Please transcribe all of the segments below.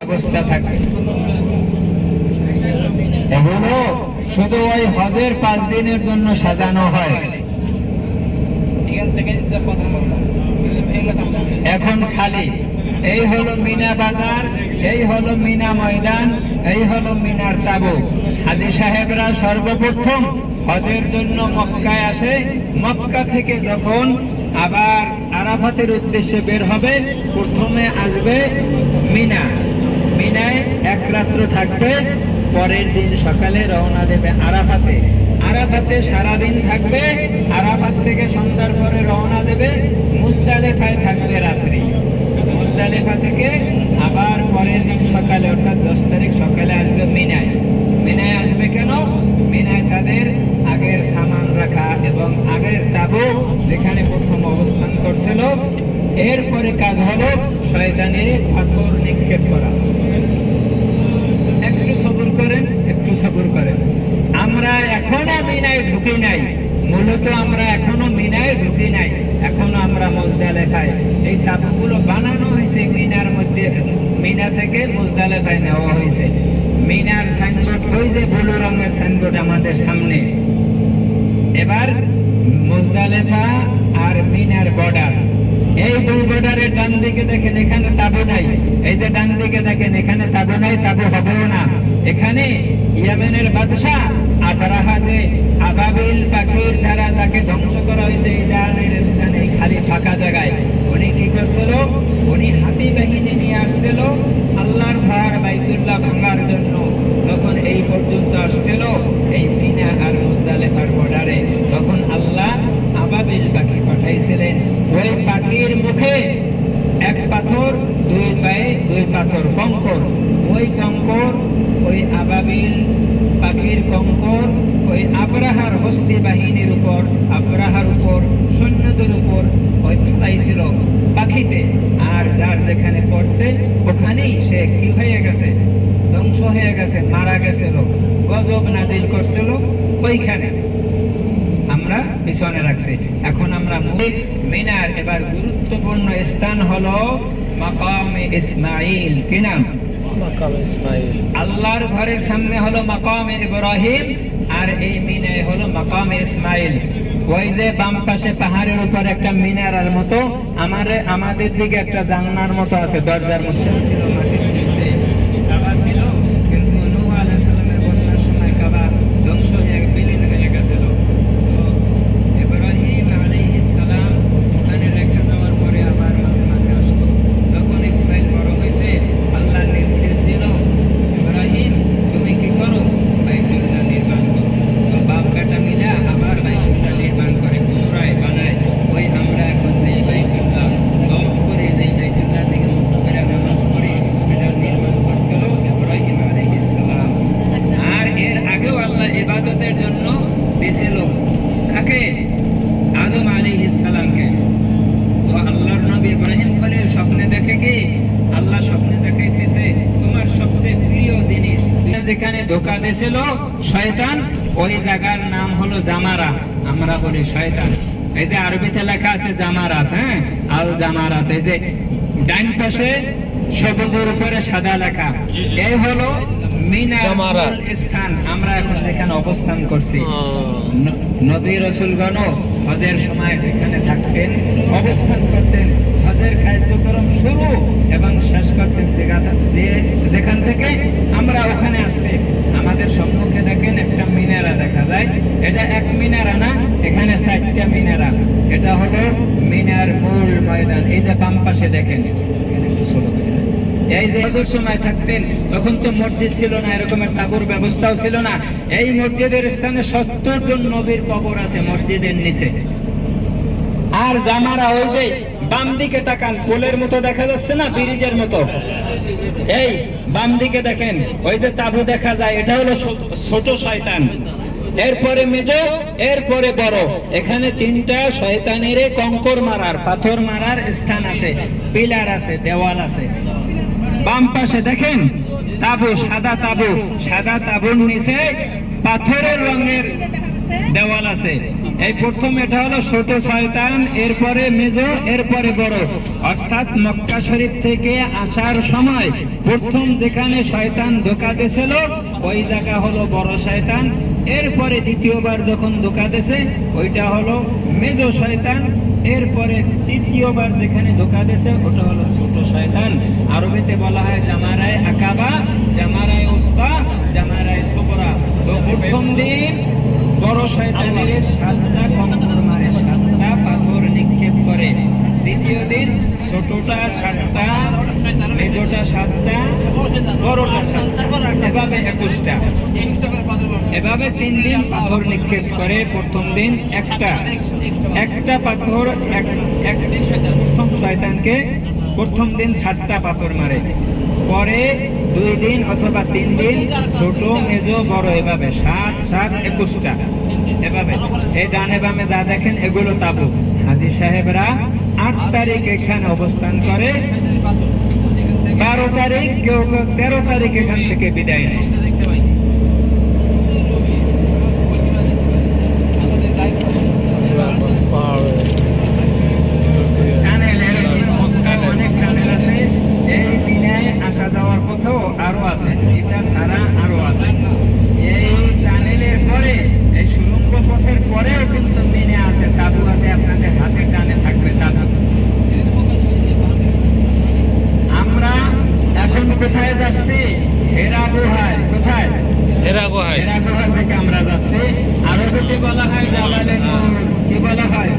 অবস্থা থাকে। এগুলো শুধু ওই হজের 5 দিনের জন্য সাজানো হয়। এখন খালি এই হলো মিনা বাজার, এই হলো মিনা ময়দান, এই হলো মিনার তাবু। হাজী সাহেবরা সর্বপ্রথম হজের জন্য মক্কায় আসে। মক্কা থেকে যখন আবার আরাফাতের উদ্দেশ্যে বের হবে, প্রথমে আসবে মিনা। মিনায় 1 রাত্র থাকবে, পরের দিন সকালে রওনা দেবে আরাফাতে। আরাফাতে সারাদিন থাকবে, আরাফাত থেকে সন্ধ্যার পরে রওনা দেবে, মুজদালিফায় থাকবে রাত্রি। মুজদালিফা থেকে আবার পরের দিন সকালে অর্থাৎ 10 তারিখ সকালে আসবে মিনায়। মিনায় আসবে কেন? মিনায় তাদের আগের সামান রাখা এবং আগের তাবু যেখানে প্রথম অবস্থান করছিল, এরপরে কাজ হলো শয়তানের পাথর নিক্ষেপ করা। একটু সবুর করেন, একটু সবুর করেন। আমরা এখনো মিনায় ঢুকি নাই, মূলত আমরা এখনো মিনায় ঢুকি নাই, এখনো আমরা মুজদালিফায়। এই তাবুগুলো বানানো হয়েছে মিনার মধ্যে, মিনা থেকে মুজদালিফায় নেওয়া হয়েছে। মিনার সাইনবোর্ড, ওই যে ব্লু রঙের সাইনবোর্ড আমাদের সামনে। এবার মুজদালিফা আর মিনার বর্ডার, এই 2 বর্ডারের ডান দিকে দেখেন এখানে তাবু নাই, এই যে ডান দিকে দেখেন এখানে তাবু নাই, তাবু হবেও না। এখানে ইয়েমেনের বাদশা আবরাহা যে আবাবিল পাখির দ্বারা তাকে ধ্বংস করা হয়েছে এই জাহানের স্থানে, খালি ফাঁকা জায়গায় উনি কি করছিল? উনি হাতি বাহিনী নিয়ে আসছিল আল্লাহর ঘর বাইতুল্লাহ ভাঙার জন্য। যখন এই পর্যন্ত আসছিল এই মিনা আর মুজদালিফার বর্ডারে, তখন আল্লাহ আবাবিল পাখি পাঠাইছিলেন। ওই পাখির মুখে 1 পাথর, 2 পায়ে 2 পাথর কঙ্কর। ওই কঙ্কর, ওই আবাবিল পাখির কঙ্কর ওই আবরাহার হস্তি বাহিনীর উপর, আবরাহার উপর, সৈন্যদের উপর ওই ফেলাইছিল পাখিতে। আর যার যেখানে পড়ছে ওখানেই সে কি হয়ে গেছে? ধ্বংস হয়ে গেছে, মারা গেছিল। গজব নাজিল করছিল ওইখানে, আমরা পিছনে রাখছি। এখন আমরা মিনার এবার গুরুত্বপূর্ণ স্থান হলো মাকামে ইসমাইল। কি নাম? মাকামে ইসমাইল। আল্লাহর ঘরের সামনে হলো মাকামে ইব্রাহিম, আর এই মিনায় হলো মাকামে ইসমাইল। ওই যে বাম পাশে পাহাড়ের উপর একটা মিনারের মতো, আমাদের দিকে একটা জানলার মতো আছে, দরজার মতো ছিল, মাটির নিচে কাবা ছিল, কিন্তু নূহ আলাইহিস সালামের বন্যার সময় কাবা ধ্বংস হয়ে বিলীন হয়ে গেছিল। ইব্রাহিম আলাইহিস সালাম ওখানে রেখে যাওয়ার পরে আবার মাঝে মাঝে আসতো। যখন ইসমাইল বড় হয়েছে, আল্লাহ নির্দেশ দিল, ইব্রাহিম তুমি কি করো? বাইতুল্লাহ নির্মাণ করো। তো বাপ বেটা মিলে আবার বাইতুল্লাহ নির্মাণ করে, পুনরায় বানায়। ওই আমরা এখন এই বাইতুল্লাহ তওয়াফ করে, এই বাইতুল্লাহ থেকে মুখ করে নামাজ পড়ি, এটা নির্মাণ করছিল ইব্রাহিম আলাইহিস সালাম। আর এর আগেও আল্লাহ ইবাদতের জন্য দিয়েছিল কাকে? আদম আলাইহিস সালামকে। তো আল্লাহর নবী ইব্রাহিম খলিল স্বপ্নে দেখে কি? আল্লাহ স্বপ্নে দেখাইতেছে তোমার সবচেয়ে প্রিয় জিনিস যেখানে ধোঁকা দিয়েছিল শয়তান, ওই জায়গার নাম হলো জামারা। আমরা বলি শয়তান। এই যে আরবিতে লেখা আছে জামারাত, হ্যাঁ, আল জামারাত। এই যে ডান পাশে সবুজের উপরে সাদা লেখা, এই হলো মিনার স্থান। আমরা এখন যেখানে অবস্থান করছি, নবী রাসূলগণ হজের সময় যেখানে থাকতেন, অবস্থান করতেন, হজের কার্যক্রম শুরু এবং শেষ করতেন যেখান থেকে আমরা ওখানে আসছি। আমাদের সম্মুখে দেখেন একটা মিনারা দেখা যায়, এটা 1 মিনারা না, এখানে 4টা মিনারা। এটা হলো মিনার মূল ময়দান। এই যে বাম পাশে দেখেন, একটু ছোট করে, এই যে হজের সময় থাকতেন তখন তো মসজিদ ছিল না, এরকমের তাবুর ব্যবস্থাও ছিল না। এই মসজিদের স্থানে 70 জন নবীর কবর আছে মসজিদের নিচে। আর জামারা ওই যে বাম দিকে তাকান, পোলের মতো দেখা যাচ্ছে না, ব্রিজের মতো, এই বাম দিকে দেখেন ওই যে তাবু দেখা যায়, এটা হলো ছোট শয়তান, এরপরে মেজো, এরপরে বড়। এখানে 3টা শয়তানের কঙ্কর মারার, পাথর মারার স্থান আছে, পিলার আছে, দেওয়াল আছে। বাম পাশে দেখেন তাবু, সাদা তাবু, সাদা তাবুর নিচে পাথরের রঙের দেওয়াল আছে। এই প্রথম এটা হলো ছোট শয়তান, এরপরে মেজো, এরপরে বড়। অর্থাৎ মক্কা শরীফ থেকে আসার সময় প্রথম যেখানে শয়তান ধোঁকা দিয়েছিল ওই জায়গা হলো বড় শয়তান। এরপরে দ্বিতীয়বার যখন ধোঁকা দিয়েছে ওইটা হলো মেজো শয়তান। এরপরে তৃতীয়বার যেখানে ধোঁকা দিয়েছে ওটা হলো ছোট শয়তান। আরবিতে বলা হয় জামারায়ে আকাবা, জামারায়ে উসতা, জামারায়ে সুগরা। তো প্রথম দিন বড় শয়তানের 7টা কঙ্কর মারে, 7টা পাথর নিক্ষেপ করে। দ্বিতীয় দিন ছোটটা 7টা, মেজোটা 7টা, বড়টা 7টা, এভাবে 21টা। এভাবে 3 দিন পাথর নিক্ষেপ করে। প্রথম দিন একটা পাথর প্রথম শয়তানকে প্রথম দিন 7টা পাথর মারে। পরে 2 দিন অথবা 3 দিন ছোট, মেজো, বড়, এভাবে 7, 7, 21টা। এভাবে এই ডানে বামে যা দেখেন এগুলো তাবু। হাজী সাহেবরা 8 তারিখ এখানে অবস্থান করে, 12 তারিখ, কেউ 13 তারিখ এখান থেকে বিদায় নেয়। অনেক টানেল আছে এই দিনে আসা যাওয়ার পথেও আরো আছে, এটা ছাড়া আরো আছে। এই টানেলের পরে এই সুড়ঙ্গ পথের পরেও কিন্তু মিনে আছে, তাবু আছে, আপনাদের হাতে টানে থাকবে তাবু। আমরা এখন কোথায় যাচ্ছি? হেরা গুহায়। কোথায়? হেরা গুহায়। হেরা গুহা থেকে আমরা যাচ্ছি। আরবিতে বলা হয় জাবালে নূর। কি বলা হয়?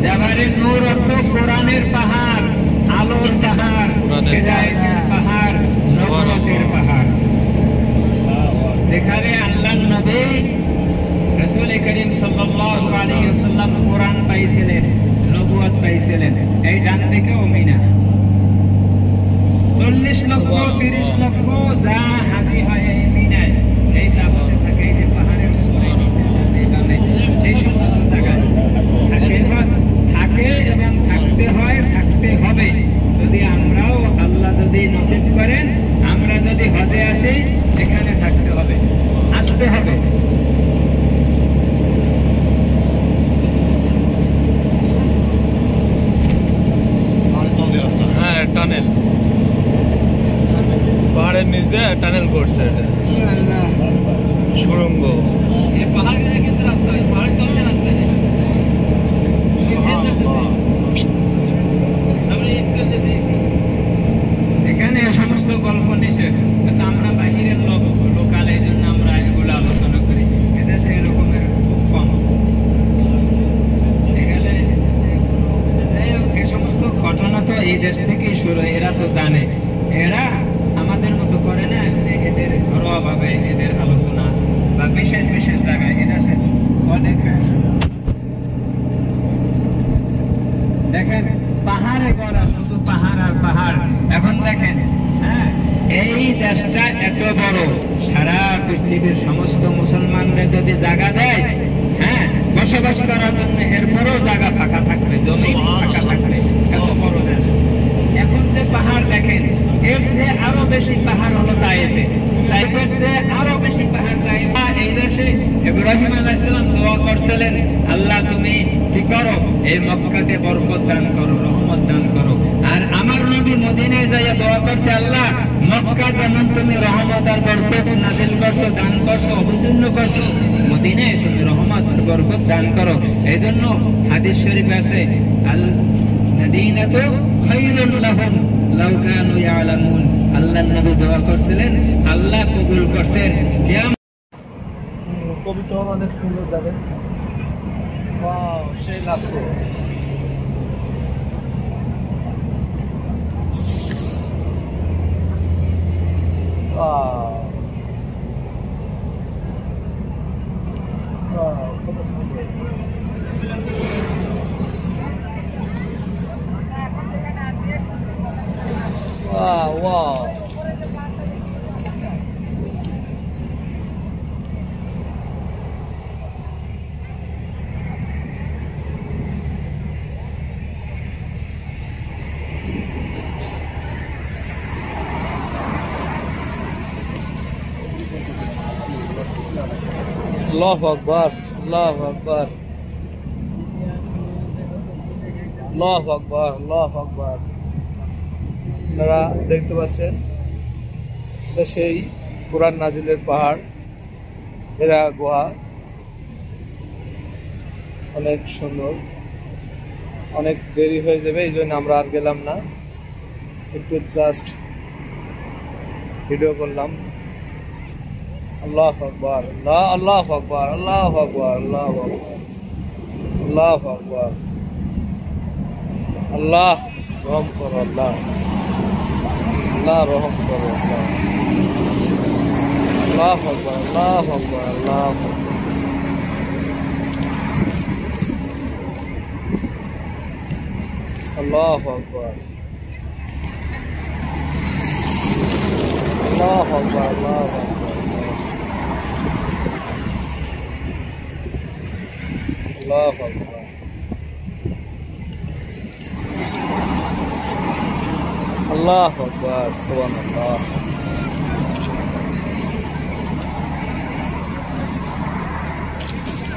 জাবালে নূর অর্থ কোরআনের পাহাড়, আলোর পাহাড়, হিদায়াতের পাহাড়, নবুয়তের পাহাড়। যেখানে আল্লাহর নবী রাসূল করিম সাল্লাল্লাহু আলাইহি ওয়াসাল্লাম কোরআন পাইছিলেন, নবুয়ত পাইছিলেন। এই ডান দিকেও মিনা। 40 লক্ষ 30 লক্ষ যা হাজী হয় এই মিনায়, এই সাবতে থাকে, এই যে পাহাড়ের উপরে এই সমস্ত জায়গায় থাকে এবং থাকতে হয়, থাকতে হবে। যদি আমরাও আল্লাহ যদি নসিব করেন, আমরা যদি হজে আসি, এখানে থাকতে হবে, আসতে হবে। হ্যাঁ, টানেল পাহাড়ের নিচ দিয়ে টানেল করছে, এটা সুড়ঙ্গ। এখানে সমস্ত গল্প নিষেধ, আমরা বাহিরের লোকাল, এই জন্য আমরা এগুলো আলোচনা করি। এদেশে এরকমের খুব কম। এখানে এই সমস্ত ঘটনা তো এই দেশ থেকেই শুরু, এরা তো জানে। এরা আমাদের মতো করে না, এদের ঘরোয়া ভাবে এদের আলোচনা বা বিশেষ বিশেষ জায়গায় এদেশে অনেক। দেখেন পাহাড়ে গড়া, শুধু পাহাড় আর পাহাড়। এখন দেখেন, হ্যাঁ, এই দেশটা এত বড়, সারা পৃথিবীর সমস্ত মুসলমানরা যদি জায়গা দেয়, হ্যাঁ, বসবাস করার জন্য, এরপরও জায়গা ফাঁকা থাকবে, জমি ফাঁকা থাকবে, এত বড় দেশ। এখন যে পাহাড় দেখেন, এর চেয়ে আরো বেশি পাহাড় হলো তায়েফে, তায়েফের চেয়ে আরো বেশি পাহাড় তায়েফ। এই দেশে ইব্রাহিম আলাইহিস সালাম দোয়া করছিলেন, আল্লাহ তুমি কি করো, এই মক্কাকে বরকত দান করো, রহমত দান করো। আর আমার নবী মদিনায় যাইয়া দোয়া করছে, আল্লাহ মক্কা যেমন তুমি রহমত আর বরকত নাযিল করছো, দান করছো, অবতীর্ণ করছো, মদিনায় তুমি রহমত আর বরকত দান করো। এই জন্য হাদিস শরীফ আছে, আল মদিনাতু খায়রুল লাহুম লাউ কানু ইয়ালামুন। আল্লাহর নবী দোয়া করছিলেন, আল্লাহ কবুল করছেন। কবিতা অনেক সুন্দর যাবে, সেই লাগছে। Wow. আল্লাহু আকবার, আল্লাহু আকবার, আল্লাহু আকবার, আল্লাহু আকবার। আপনারা দেখতে পাচ্ছেন এটা সেই কোরআন নাজিলের পাহাড়, হেরা গুহা। অনেক সুন্দর, অনেক দেরি হয়ে যাবে, এই জন্য আমরা আর গেলাম না, একটু জাস্ট ভিডিও করলাম। আল্লাহু আকবার, আল্লাহু আকবার, আল্লাহু আকবার, আল্লাহু আকবার, আল্লাহু আকবার। আল্লাহ রহম করো, আল্লাহ, আল্লাহ রহম করো, আল্লাহ। আল্লাহু আকবার, আল্লাহু আকবার, আল্লাহু আকবার। আল্লাহু আকবার, আল্লাহু আকবার, আল্লাহু আকবার, আল্লাহু আকবার। আল্লাহু আকবার, সুবহানাল্লাহ।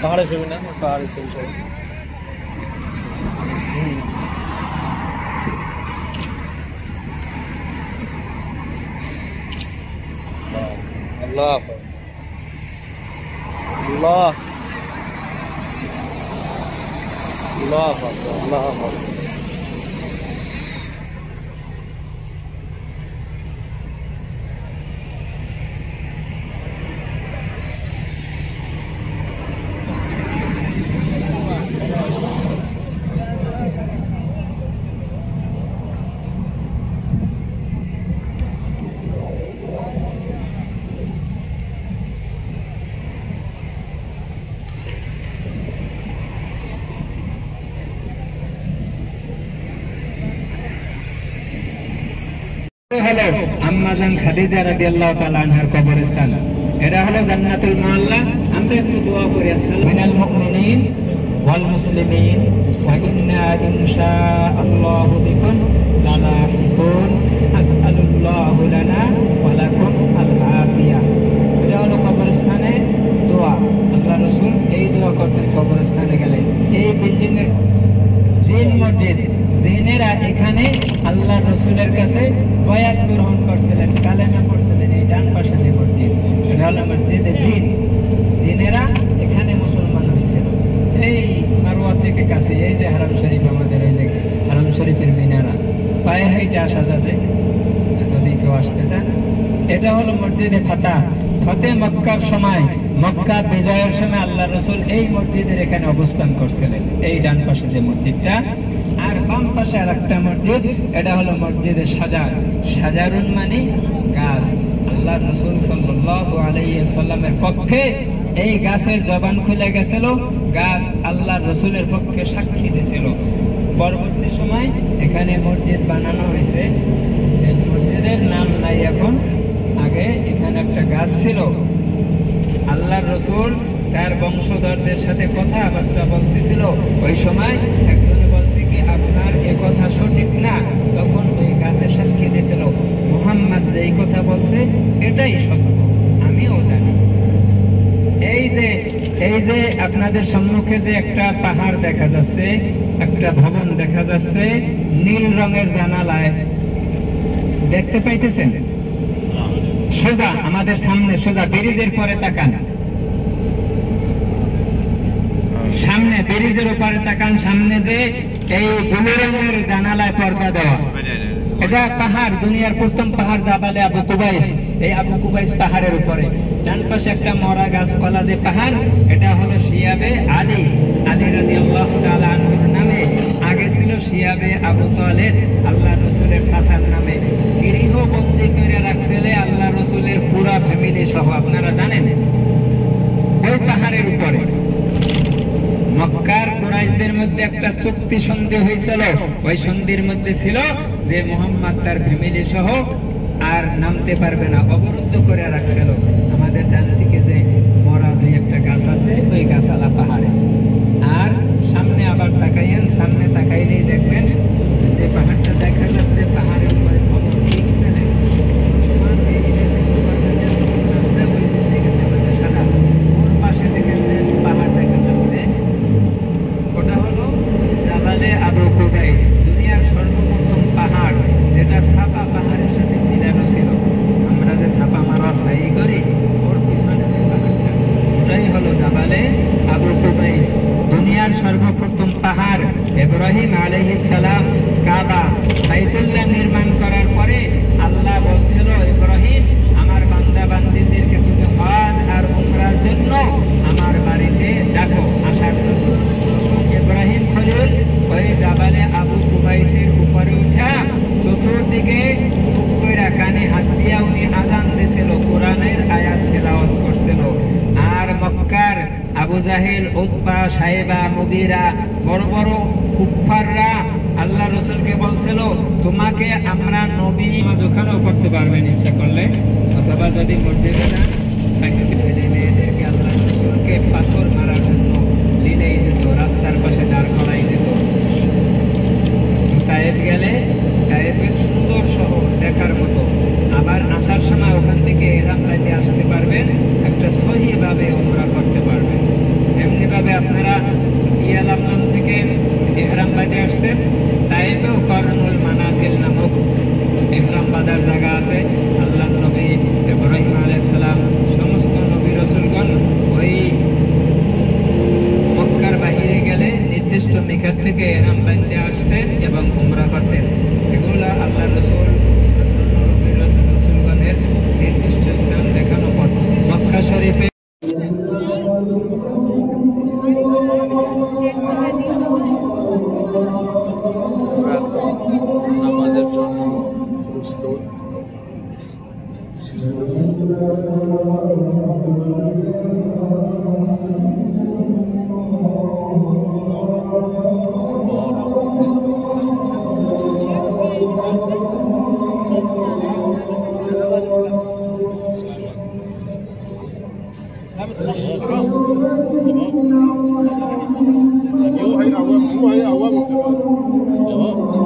পাহাড়ে ছবি না, পাহাড়ে ছবি চাই। আল্লাহ, আল্লাহ, আল্লাহ, আল্লাহ। হলো আম্মাজান খাদিজা রাদিয়াল্লাহু তাআলা আনহার কবরস্থান। এটা হলো জান্নাতুল মুআল্লা। আমরা একটু দোয়া করি, মিনাল মুমিনিন ওয়াল মুসলিমিন ওয়া ইন্না ইনশাআল্লাহু বিকুম লালাহিকুন আসআলুল্লাহু লানা ওয়া লাকুম আল আফিয়া। এটা হলো কবরস্থানে দোয়া। আল্লাহ রাসূল এই দোয়া করতেন কবরস্থানে গেলে। এই বিল্ডিং এর জিন মসজিদ, জিনেরা এখানে আল্লাহ রসুলের কাছে বায়াত গ্রহণ করছিলেন, কালেমা পড়ছিলেন। এই ডান পাশে যে মসজিদ, এটা হলো মসজিদে জিন। জিনেরা এখানে মুসলমান হয়েছিল। এই মারওয়া থেকে কাছে এই যে হারাম শরীফ, আমাদের এই যে হারাম শরীফের মিনারা, পায়ে হেঁটে আসা যাবে যদি কেউ আসতে চান। এটা হলো মসজিদে ফতে মক্কার সময়, মক্কা বিজয়ের সময় আল্লাহ রসুল এই মসজিদের এখানে অবস্থান করছিলেন, এই ডান পাশে যে মসজিদটা। আর বাম পাশে আর একটা মসজিদ, এটা হলো মসজিদে সাজারুন মানে গাছ। আল্লাহ রসুল সাল্লাল্লাহু আলাইহি ওয়াসাল্লামের পক্ষে এই গাছের জবান খুলে গেছিল, গাছ আল্লাহ রসুলের পক্ষে সাক্ষী দিয়েছিল। পরবর্তী সময় এখানে মসজিদ বানানো হয়েছে, এই মসজিদের নাম নাই এখন। আগে এখানে একটা গাছ ছিল। আল্লাহ রসুল তার বংশধরদের সাথে কথাবার্তা বলতেছিল, ওই সময় একজনে বলছে কি আপনার এ কথা সঠিক না। তখন ওই গাছের সাক্ষী দিয়েছিল, মুহাম্মদ যেই কথা বলছে এটাই সত্য, আমিও জানি। এই যে আপনাদের সম্মুখে যে একটা পাহাড় দেখা যাচ্ছে, একটা ভবন দেখা যাচ্ছে নীল রঙের জানালায়, দেখতে পাইতেছেন? সোজা আমাদের সামনে, সোজা ব্রিজের পরে তাকান, সামনে ব্রিজের উপরে তাকান, সামনে যে এই ব্লু রঙের জানালায় পর্দা দেওয়া, এটা পাহাড়, দুনিয়ার প্রথম পাহাড় জাবালে আবু কুবাইস। এই আবু কুবাইস পাহাড়ের উপরে ডান পাশে একটা মরা গাছ কলা যে পাহাড়, এটা হলো শিয়াবে আলী রাদিয়াল্লাহু তাআলা আনহুর নামে। আগে ছিল শিয়াবে আবু তালেব, আল্লাহ রসুলের চাচার নামে। গৃহবন্দী করে রাখছিলে আল্লাহ রসুলের পুরা ফ্যামিলি সহ, আপনারা জানেন। ওই পাহাড়ের উপরে মক্কার কুরাইশদের মধ্যে একটা চুক্তি সন্ধি হয়েছিল। ওই সন্ধির মধ্যে ছিল যে মুহাম্মদ তার ফ্যামিলি সহ আর নামতে পারবে না, অবরুদ্ধ করে রাখছিল। আমাদের ডান দিকে যে মরা দুই একটা গাছ আছে, ওই গাছালা পাহাড়ে। আর সামনে আবার তাকাইয়েন, সামনে তাকাইলেই দেখবেন যে পাহাড়টা দেখা যাচ্ছে, পাহাড়ের উপরে পাশে থেকে আবু জাহেল, উতবা, সাইবা, মুগিরা, বড় বড় কুফফাররা আল্লাহ রসুলকে বলছিল তোমাকে আমরা নবী ওখানেও করতে পারবেন ইচ্ছা করলে, অথবা যদি মসজিদে না ছেলে মেয়েদেরকে আল্লাহ রসুলকে পাথর মারার জন্য লিলেই দিত, রাস্তার পাশে দাঁড় করাই দিত। তায়েব গেলে তায়েবের সুন্দর শহর দেখার মতো, আবার আসার সময় ওখান থেকে এহরাম বাইতে আসতে পারবেন, একটা সহিভাবে উমরা করতে পারবেন। এমনিভাবে আপনারা ইয়ালাম থেকে এহরাম বাইতে আসছেন, তায়েবেও করনুল মানাজিল নামক এহরাম বাঁধার জায়গা আছে। আল্লাহ নবী ইব্রাহিম আলাইহিস সালাম সমস্ত নবী রাসূলগণ ওই মক্কার বাহিরে গেলে নির্দিষ্ট মিকাত থেকে এহরাম বাইতে আসতেন এবং উমরা করতেন। এগুলো আল্লাহ রসুল নবী রাসূলগণের নির্দিষ্ট স্থান দেখানো পথ। মক্কা শরীফে নামাজের জন্য প্রস্তুত।有还有我，我还有我。